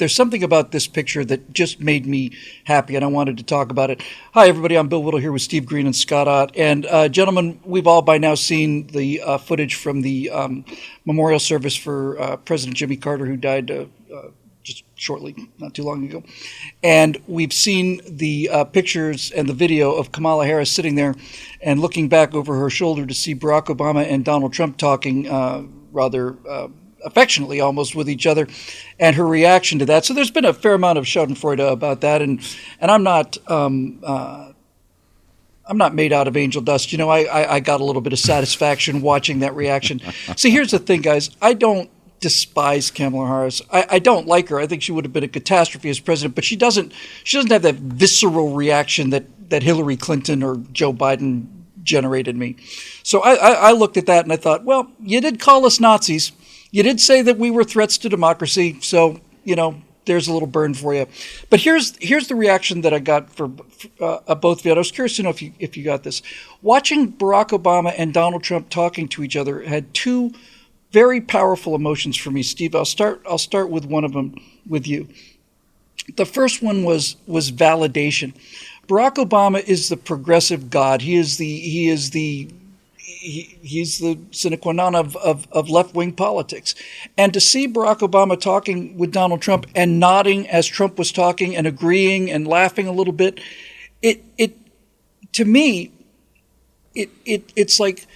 there's something about this picture that just made me happy, and I wanted to talk about it. Hi, everybody. I'm Bill Whittle here with Steve Green and Scott Ott. And gentlemen, we've all by now seen the footage from the memorial service for President Jimmy Carter, who died just shortly, not too long ago. And we've seen the pictures and the video of Kamala Harris sitting there and looking back over her shoulder to see Barack Obama and Donald Trump talking rather affectionately almost with each other, and her reaction to that. So there's been a fair amount of schadenfreude about that, and I'm not made out of angel dust. You know, I got a little bit of satisfaction watching that reaction. See, here's the thing, guys. I don't despise Kamala Harris. I don't like her. I think she would have been a catastrophe as president, but she doesn't have that visceral reaction that Hillary Clinton or Joe Biden generated me. So I looked at that and I thought, well, you did call us Nazis. You did say that we were threats to democracy. So, you know, there's a little burn for you. But here's the reaction that I got for both of you. I was curious to know if you got this. Watching Barack Obama and Donald Trump talking to each other had two very powerful emotions for me, Steve. I'll start with one of them with you. The first one was validation. Barack Obama is the progressive god. He's the sine qua non of left-wing politics. And to see Barack Obama talking with Donald Trump and nodding as Trump was talking and agreeing and laughing a little bit, it to me, it's like,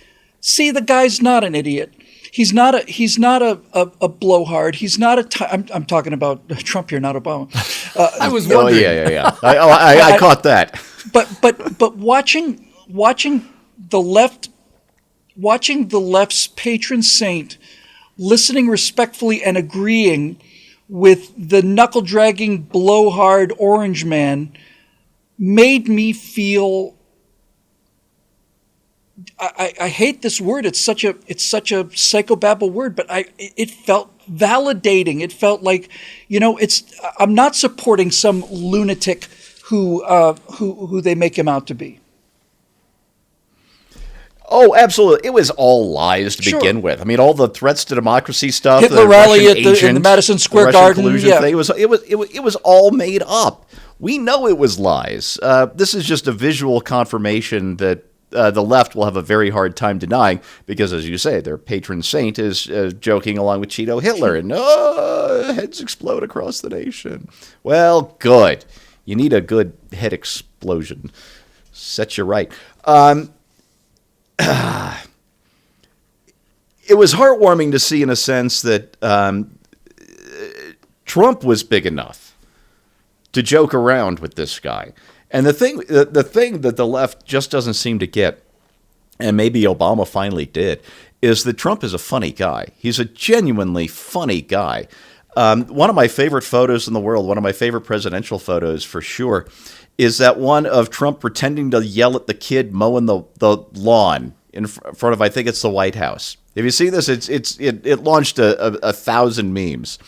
see, the guy's not an idiot. He's not a blowhard. He's not I'm talking about Trump here, not Obama. I was wondering. Yeah. I caught that. But watching the left's patron saint listening respectfully and agreeing with the knuckle-dragging, blowhard orange man made me feel, I hate this word. It's such a psychobabble word, but it felt validating. It felt like, you know, I'm not supporting some lunatic who they make him out to be. Oh, absolutely. It was all lies to begin with. I mean, all the threats to democracy stuff, Hitler the rally Russian in the Madison Square Garden. Yeah. Thing, it was all made up. We know it was lies. This is just a visual confirmation that the left will have a very hard time denying, because, as you say, their patron saint is joking along with Cheeto Hitler, and heads explode across the nation. Well, good. You need a good head explosion. Set you right. It was heartwarming to see, in a sense, that Trump was big enough to joke around with this guy. And the thing that the left just doesn't seem to get, and maybe Obama finally did, is that Trump is a funny guy. He's a genuinely funny guy. One of my favorite photos in the world, one of my favorite presidential photos for sure, is that one of Trump pretending to yell at the kid mowing the lawn in front of, I think it's the White House. If you see this, it launched a 1,000 memes.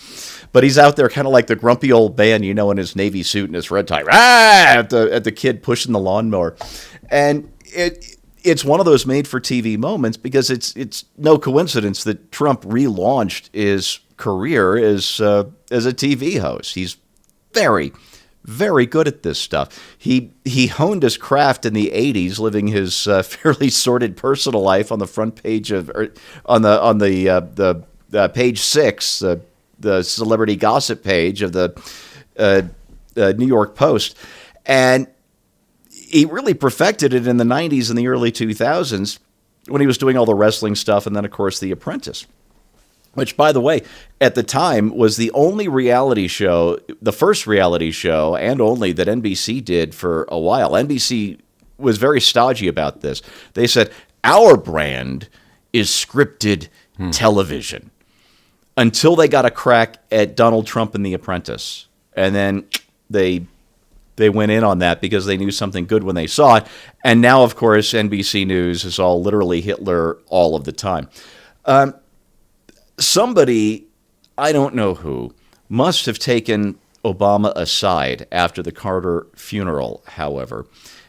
But he's out there kind of like the grumpy old man, you know, in his navy suit and his red tie, at the kid pushing the lawnmower. And it's one of those made-for-TV moments, because it's no coincidence that Trump relaunched his career as a TV host. He's very, very good at this stuff. He honed his craft in the 80s, living his fairly sordid personal life on the front page of, on the page 6, the celebrity gossip page of the New York Post. And he really perfected it in the 90s and the early 2000s when he was doing all the wrestling stuff, and then, of course, The Apprentice, which, by the way, at the time was the only reality show, the first reality show, and only, that NBC did for a while. NBC was very stodgy about this. They said, our brand is scripted television, until they got a crack at Donald Trump and The Apprentice. And then they went in on that because they knew something good when they saw it. And now, of course, NBC News is all literally Hitler all of the time. Somebody, I don't know who, must have taken Obama aside after the Carter funeral, however,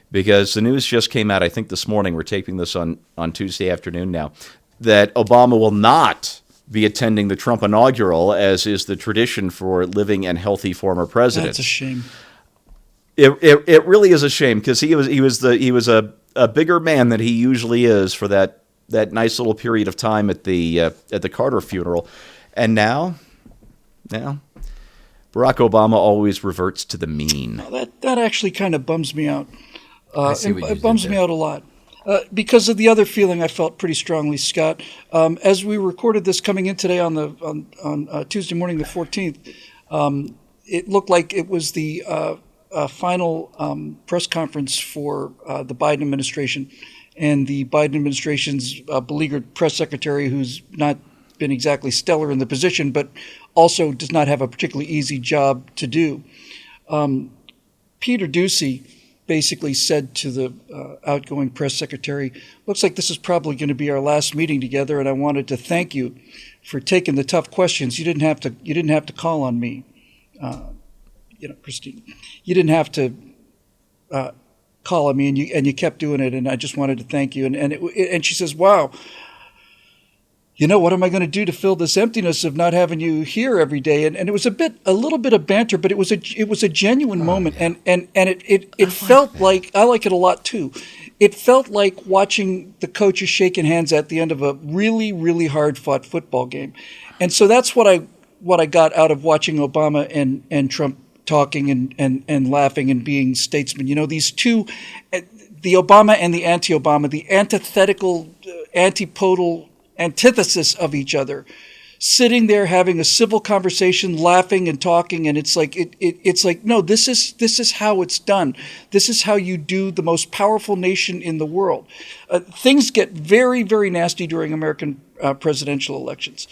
because the news just came out, I think this morning, we're taping this on Tuesday afternoon now, that Obama will not be attending the Trump inaugural, as is the tradition for living and healthy former presidents. That's a shame. It really is a shame, because he was a bigger man than he usually is for that nice little period of time at the Carter funeral, and now Barack Obama always reverts to the mean. That actually kind of bums me out. It bums me out a lot. Because of the other feeling I felt pretty strongly, Scott. As we recorded this coming in today on Tuesday morning, the 14th, it looked like it was the final press conference for the Biden administration, and the Biden administration's beleaguered press secretary, who's not been exactly stellar in the position, but also does not have a particularly easy job to do. Peter Doocy basically said to the outgoing press secretary, "Looks like this is probably going to be our last meeting together, and I wanted to thank you for taking the tough questions. You didn't have to call on me, Christine. You didn't have to call on me, and you kept doing it, and I just wanted to thank you." And she says, "Wow. What am I going to do to fill this emptiness of not having you here every day?" And it was a little bit of banter, but it was a genuine moment, yeah. and it felt like, I like it a lot too. It felt like watching the coaches shaking hands at the end of a really, really hard fought football game. And so that's what I got out of watching Obama and Trump talking and laughing and being statesmen. These two, the Obama and the anti-Obama, the antithetical, antipodal antithesis of each other, sitting there having a civil conversation, laughing and talking, and it's like no, this is how it's done. This is how you do the most powerful nation in the world. Things get very, very nasty during American presidential elections,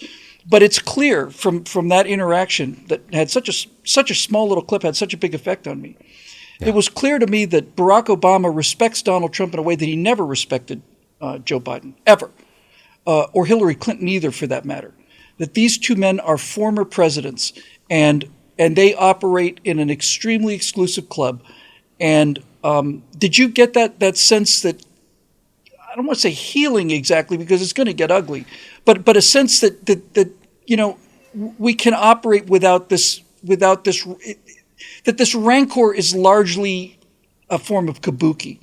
but it's clear from that interaction that had such a small little clip, had such a big effect on me. Yeah. It was clear to me that Barack Obama respects Donald Trump in a way that he never respected Joe Biden, ever. Or Hillary Clinton either, for that matter. That these two men are former presidents, and they operate in an extremely exclusive club. And did you get that sense that, I don't want to say healing exactly, because it's going to get ugly, but a sense that we can operate without this that this rancor is largely a form of kabuki.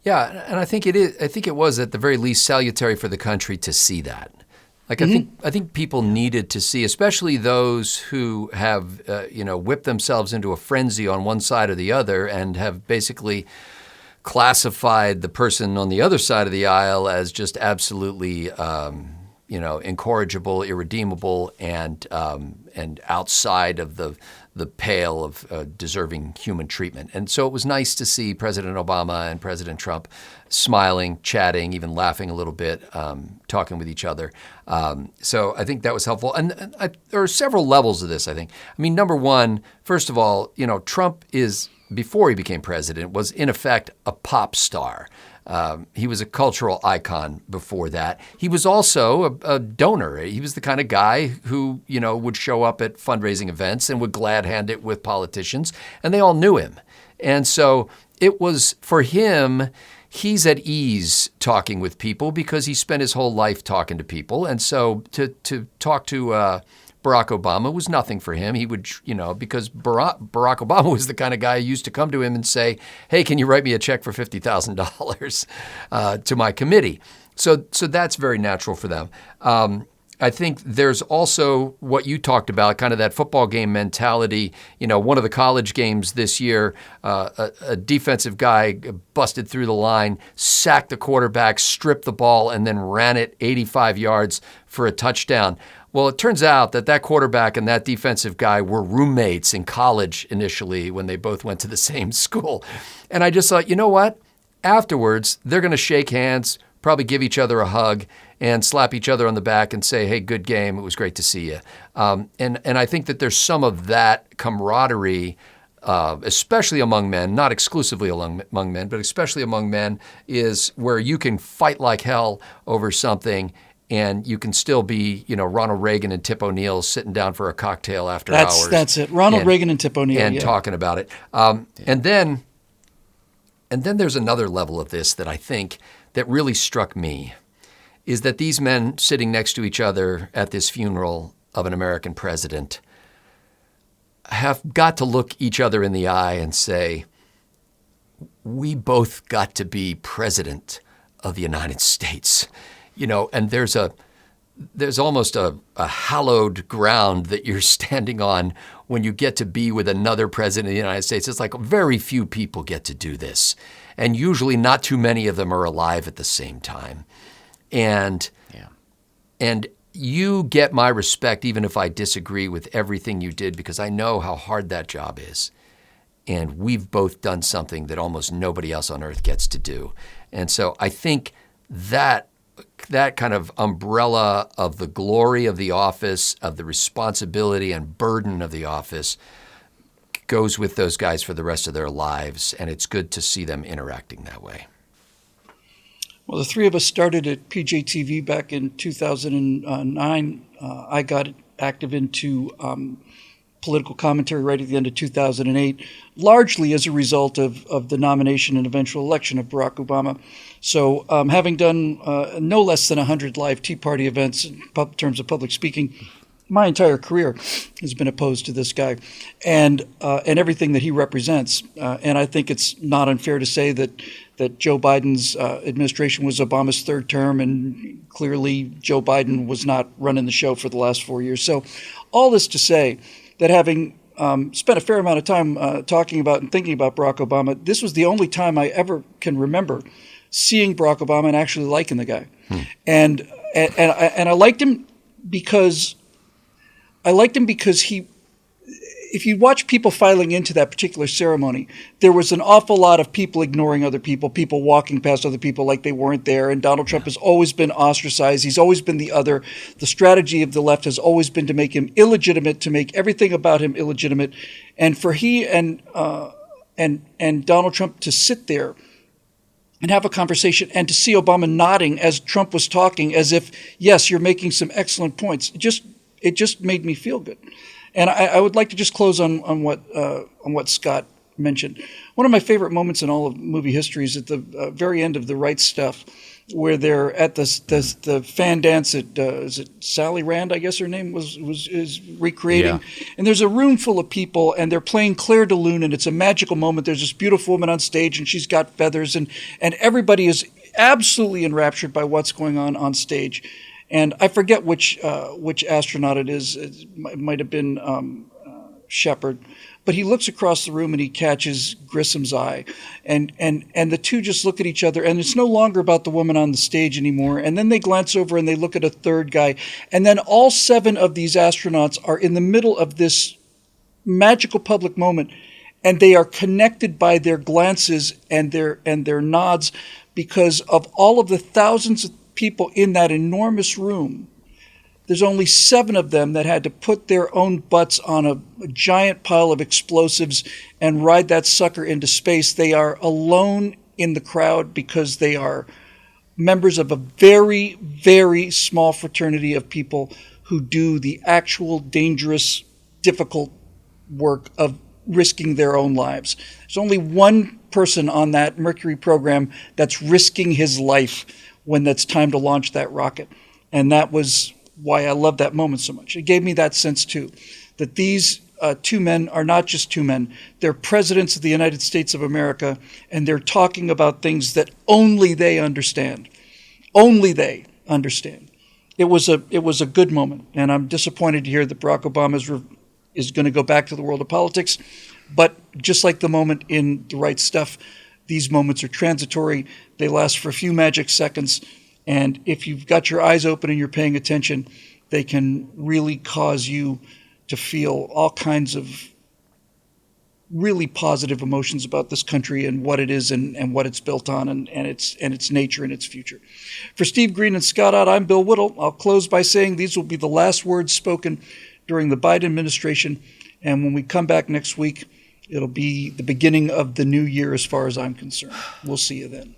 Yeah, and I think it is. I think it was at the very least salutary for the country to see that. Like, I think people needed to see, especially those who have whipped themselves into a frenzy on one side or the other, and have basically classified the person on the other side of the aisle as just absolutely incorrigible, irredeemable, and outside of the pale of deserving human treatment. And so it was nice to see President Obama and President Trump smiling, chatting, even laughing a little bit, talking with each other. So I think that was helpful. And there are several levels of this, I think. I mean, number one, first of all, Trump is, before he became president, was in effect a pop star. He was a cultural icon before that. He was also a donor. He was the kind of guy who, would show up at fundraising events and would glad hand it with politicians, and they all knew him. And so it was, for him, he's at ease talking with people because he spent his whole life talking to people. And so to talk to Barack Obama was nothing for him. He would, because Barack Obama was the kind of guy who used to come to him and say, "Hey, can you write me a check for $50,000 to my committee?" So that's very natural for them. I think there's also what you talked about, kind of that football game mentality. One of the college games this year, a defensive guy busted through the line, sacked the quarterback, stripped the ball, and then ran it 85 yards for a touchdown. Well, it turns out that quarterback and that defensive guy were roommates in college initially when they both went to the same school. And I just thought, you know what? Afterwards, they're going to shake hands, probably give each other a hug, and slap each other on the back and say, "Hey, good game. It was great to see you." And I think that there's some of that camaraderie, especially among men, not exclusively among men, but especially among men, is where you can fight like hell over something, and you can still be, Ronald Reagan and Tip O'Neill sitting down for a cocktail after hours. That's it. Ronald Reagan and Tip O'Neill. And talking about it. And then there's another level of this that I think that really struck me. is that these men sitting next to each other at this funeral of an American president have got to look each other in the eye and say, we both got to be president of the United States. And there's almost a hallowed ground that you're standing on when you get to be with another president of the United States. It's like very few people get to do this. And usually not too many of them are alive at the same time. And you get my respect even if I disagree with everything you did, because I know how hard that job is. And we've both done something that almost nobody else on earth gets to do. And so I think that kind of umbrella of the glory of the office, of the responsibility and burden of the office, goes with those guys for the rest of their lives. And it's good to see them interacting that way. Well, the three of us started at PJTV back in 2009. I got active into political commentary right at the end of 2008, largely as a result of the nomination and eventual election of Barack Obama. So having done no less than 100 live Tea Party events in terms of public speaking, my entire career has been opposed to this guy and everything that he represents. And I think it's not unfair to say that Joe Biden's administration was Obama's third term, and clearly Joe Biden was not running the show for the last 4 years. So all this to say that having spent a fair amount of time talking about and thinking about Barack Obama, this was the only time I ever can remember seeing Barack Obama and actually liking the guy. And I liked him because he, if you watch people filing into that particular ceremony, there was an awful lot of people ignoring other people walking past other people like they weren't there. And Donald Trump has always been ostracized. He's always been the other. The strategy of the left has always been to make him illegitimate, to make everything about him illegitimate. And for he and Donald Trump to sit there and have a conversation and to see Obama nodding as Trump was talking as if, yes, you're making some excellent points. It just made me feel good. And I would like to just close on what Scott mentioned. One of my favorite moments in all of movie history is at the very end of The Right Stuff, where they're at the fan dance at is it Sally Rand, I guess her name is recreating, and there's a room full of people and they're playing Claire de Lune, and it's a magical moment. There's this beautiful woman on stage and she's got feathers, and everybody is absolutely enraptured by what's going on stage. And I forget which astronaut it is. It might have been Shepard, but he looks across the room and he catches Grissom's eye, and the two just look at each other, and it's no longer about the woman on the stage anymore. And then they glance over and they look at a third guy, and then all 7 of these astronauts are in the middle of this magical public moment, and they are connected by their glances and their nods, because of all of the thousands of people in that enormous room, there's only 7 of them that had to put their own butts on a giant pile of explosives and ride that sucker into space. They are alone in the crowd because they are members of a very, very small fraternity of people who do the actual dangerous, difficult work of risking their own lives. There's only one person on that Mercury program that's risking his life when it's time to launch that rocket. And that was why I love that moment so much. It gave me that sense too, that these 2 men are not just 2 men. They're presidents of the United States of America, and they're talking about things that only they understand. Only they understand. It was a good moment, and I'm disappointed to hear that Barack Obama is going to go back to the world of politics. But just like the moment in The Right Stuff, these moments are transitory. They last for a few magic seconds. And if you've got your eyes open and you're paying attention, they can really cause you to feel all kinds of really positive emotions about this country and what it is and what it's built on and its nature and its future. For Steve Green and Scott Ott, I'm Bill Whittle. I'll close by saying these will be the last words spoken during the Biden administration. And when we come back next week, it'll be the beginning of the new year as far as I'm concerned. We'll see you then.